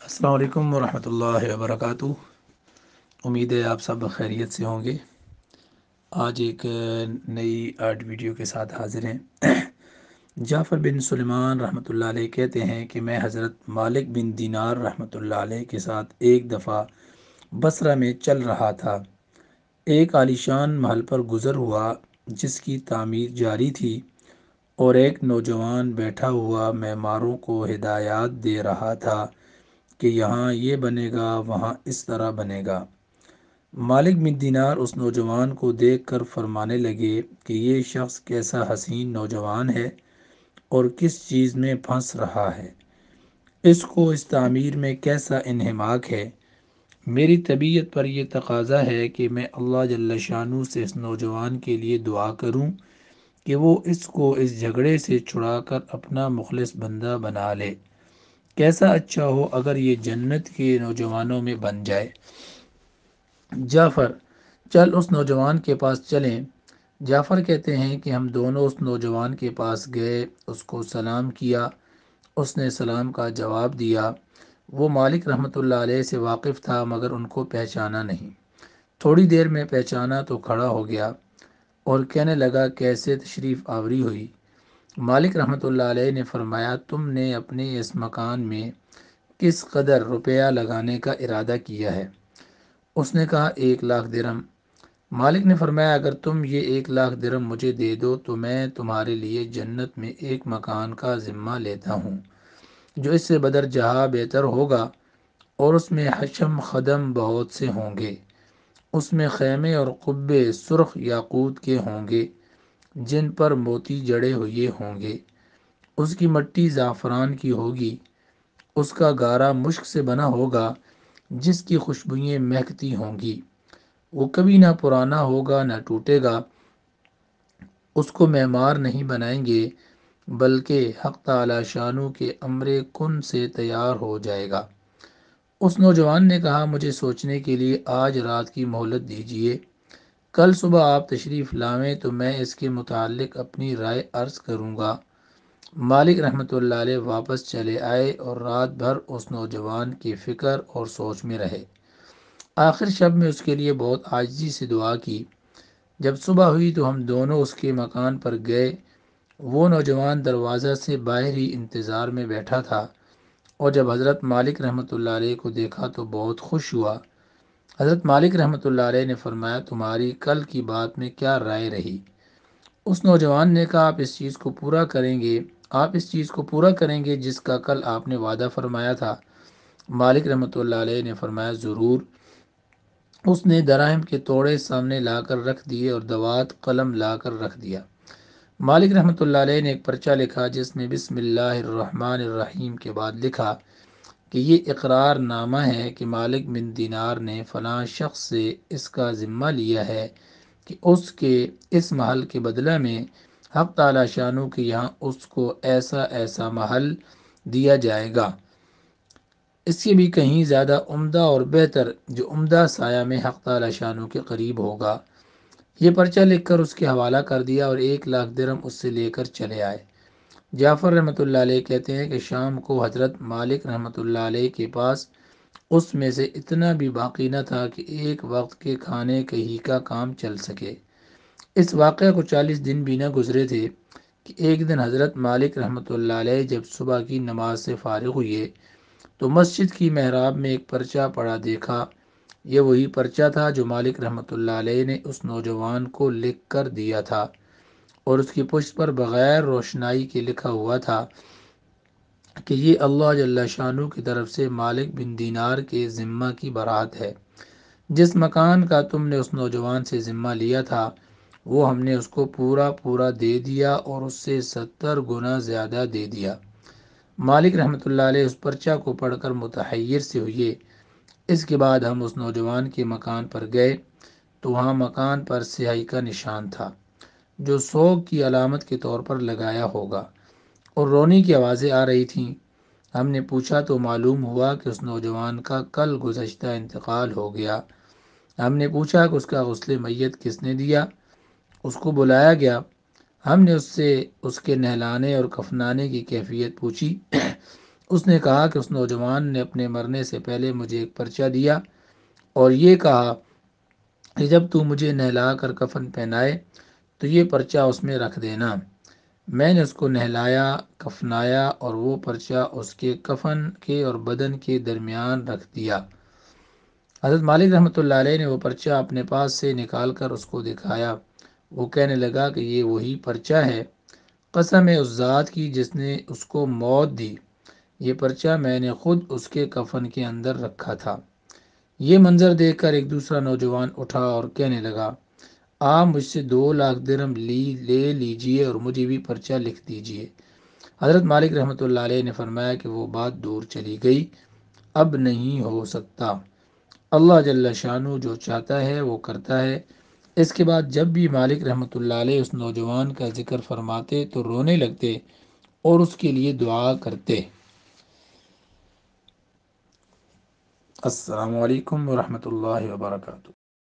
السلام علیکم ورحمۃ اللہ وبرکاتہ۔ امید ہے آپ سب خیریت سے ہوں گے۔ آج ایک نئی آرٹ ویڈیو کے ساتھ حاضر ہیں۔ جعفر بن سلیمان رحمۃ اللہ علیہ کہتے ہیں کہ میں حضرت مالک بن دینار رحمۃ اللہ علیہ کے ساتھ ایک دفعہ بصرہ میں چل رہا تھا۔ ایک عالیشان محل پر گزر ہوا جس کی تعمیر جاری تھی، اور ایک نوجوان بیٹھا ہوا معماروں کو ہدایات دے رہا تھا کہ یہاں یہ بنے گا، وہاں اس طرح بنے گا۔ مالک بن دینار اس نوجوان کو دیکھ کر فرمانے لگے کہ یہ شخص کیسا حسین نوجوان ہے اور کس چیز میں پھنس رہا ہے، اس کو اس تعمیر میں کیسا انہماک ہے۔ میری طبیعت پر یہ تقاضا ہے کہ میں اللہ جل شانہ سے اس نوجوان کے لیے دعا کروں کہ وہ اس کو اس جھگڑے سے چھڑا کر اپنا مخلص بندہ بنا لے۔ کیسا اچھا ہو اگر یہ جنت کے نوجوانوں میں بن جائے۔ جعفر، چل اس نوجوان کے پاس چلیں۔ جعفر کہتے ہیں کہ ہم دونوں اس نوجوان کے پاس گئے، اس کو سلام کیا۔ اس نے سلام کا جواب دیا۔ وہ مالک رحمۃ اللہ علیہ سے واقف تھا مگر ان کو پہچانا نہیں۔ تھوڑی دیر میں پہچانا تو کھڑا ہو گیا اور کہنے لگا کیسے تشریف آوری ہوئی۔ مالک رحمۃ اللہ علیہ نے فرمایا تم نے اپنے اس مکان میں کس قدر روپیہ لگانے کا ارادہ کیا ہے؟ اس نے کہا 1,00,000 درہم۔ مالک نے فرمایا اگر تم یہ 1,00,000 درہم مجھے دے دو تو میں تمہارے لیے جنت میں ایک مکان کا ذمہ لیتا ہوں جو اس سے بدر جہاں بہتر ہوگا، اور اس میں حشم خدم بہت سے ہوں گے۔ اس میں خیمے اور قبے سرخ یاقوت کے ہوں گے جن پر موتی جڑے ہوئے ہوں گے۔ اس کی مٹی زعفران کی ہوگی، اس کا گارا مشک سے بنا ہوگا جس کی خوشبوئیں مہکتی ہوں گی۔ وہ کبھی نہ پرانا ہوگا نہ ٹوٹے گا۔ اس کو معمار نہیں بنائیں گے بلکہ حق تعالی شانو کے امر کن سے تیار ہو جائے گا۔ اس نوجوان نے کہا مجھے سوچنے کے لیے آج رات کی مہلت دیجیے، کل صبح آپ تشریف لاویں تو میں اس کے متعلق اپنی رائے عرض کروں گا۔ مالک رحمۃ اللہ علیہ واپس چلے آئے اور رات بھر اس نوجوان کی فکر اور سوچ میں رہے۔ آخر شب میں اس کے لیے بہت عاجزی سے دعا کی۔ جب صبح ہوئی تو ہم دونوں اس کے مکان پر گئے۔ وہ نوجوان دروازہ سے باہر ہی انتظار میں بیٹھا تھا، اور جب حضرت مالک رحمۃ اللہ علیہ کو دیکھا تو بہت خوش ہوا۔ حضرت مالک رحمۃ اللہ علیہ نے فرمایا تمہاری کل کی بات میں کیا رائے رہی؟ اس نوجوان نے کہا آپ اس چیز کو پورا کریں گے جس کا کل آپ نے وعدہ فرمایا تھا؟ مالک رحمۃ اللہ علیہ نے فرمایا ضرور۔ اس نے دراہم کے توڑے سامنے لا کر رکھ دیے اور دوات قلم لا کر رکھ دیا۔ مالک رحمۃ اللہ علیہ نے ایک پرچہ لکھا جس میں بسم اللہ الرحمن الرحیم کے بعد لکھا کہ یہ اقرار نامہ ہے کہ مالک بن دینار نے فلاں شخص سے اس کا ذمہ لیا ہے کہ اس کے اس محل کے بدلہ میں حق تعالی شانو کے یہاں اس کو ایسا ایسا محل دیا جائے گا، اس سے بھی کہیں زیادہ عمدہ اور بہتر، جو عمدہ سایہ میں حق تعالی شانو کے قریب ہوگا۔ یہ پرچہ لکھ کر اس کے حوالہ کر دیا اور 1,00,000 درہم اس سے لے کر چلے آئے۔ جعفر رحمۃ اللہ علیہ کہتے ہیں کہ شام کو حضرت مالک رحمۃ اللہ علیہ کے پاس اس میں سے اتنا بھی باقی نہ تھا کہ ایک وقت کے کھانے ہی کا کام چل سکے۔ اس واقعہ کو 40 دن بھی نہ گزرے تھے کہ ایک دن حضرت مالک رحمۃ اللہ علیہ جب صبح کی نماز سے فارغ ہوئے تو مسجد کی محراب میں ایک پرچہ پڑا دیکھا۔ یہ وہی پرچہ تھا جو مالک رحمۃ اللہ علیہ نے اس نوجوان کو لکھ کر دیا تھا، اور اس کی پشت پر بغیر روشنائی کے لکھا ہوا تھا کہ یہ اللہ جل شانہ کی طرف سے مالک بن دینار کے ذمہ کی برات ہے۔ جس مکان کا تم نے اس نوجوان سے ذمہ لیا تھا وہ ہم نے اس کو پورا دے دیا اور اس سے 70 گنا زیادہ دے دیا۔ مالک رحمۃ اللہ علیہ اس پرچہ کو پڑھ کر متحیر سے ہوئے۔ اس کے بعد ہم اس نوجوان کے مکان پر گئے تو وہاں مکان پر سیاہی کا نشان تھا جو سوگ کی علامت کے طور پر لگایا ہوگا، اور رونے کی آوازیں آ رہی تھیں۔ ہم نے پوچھا تو معلوم ہوا کہ اس نوجوان کا کل گزشتہ انتقال ہو گیا۔ ہم نے پوچھا کہ اس کا غسل میت کس نے دیا؟ اس کو بلایا گیا۔ ہم نے اس سے اس کے نہلانے اور کفنانے کی کیفیت پوچھی۔ اس نے کہا کہ اس نوجوان نے اپنے مرنے سے پہلے مجھے ایک پرچہ دیا اور یہ کہا کہ جب تو مجھے نہلا کر کفن پہنائے تو یہ پرچہ اس میں رکھ دینا۔ میں نے اس کو نہلایا، کفنایا اور وہ پرچہ اس کے کفن کے اور بدن کے درمیان رکھ دیا۔ حضرت مالک رحمۃ اللہ علیہ نے وہ پرچہ اپنے پاس سے نکال کر اس کو دکھایا۔ وہ کہنے لگا کہ یہ وہی پرچہ ہے، قسم ہے اس ذات کی جس نے اس کو موت دی، یہ پرچہ میں نے خود اس کے کفن کے اندر رکھا تھا۔ یہ منظر دیکھ کر ایک دوسرا نوجوان اٹھا اور کہنے لگا، آپ مجھ سے 2 لاکھ درہم لے لیجئے اور مجھے بھی پرچہ لکھ دیجئے۔ حضرت مالک رحمۃ اللہ علیہ نے فرمایا کہ وہ بات دور چلی گئی، اب نہیں ہو سکتا، اللہ جل شانہ جو چاہتا ہے وہ کرتا ہے۔ اس کے بعد جب بھی مالک رحمۃ اللہ علیہ اس نوجوان کا ذکر فرماتے تو رونے لگتے اور اس کے لیے دعا کرتے۔ السلام علیکم ورحمۃ اللہ وبرکاتہ۔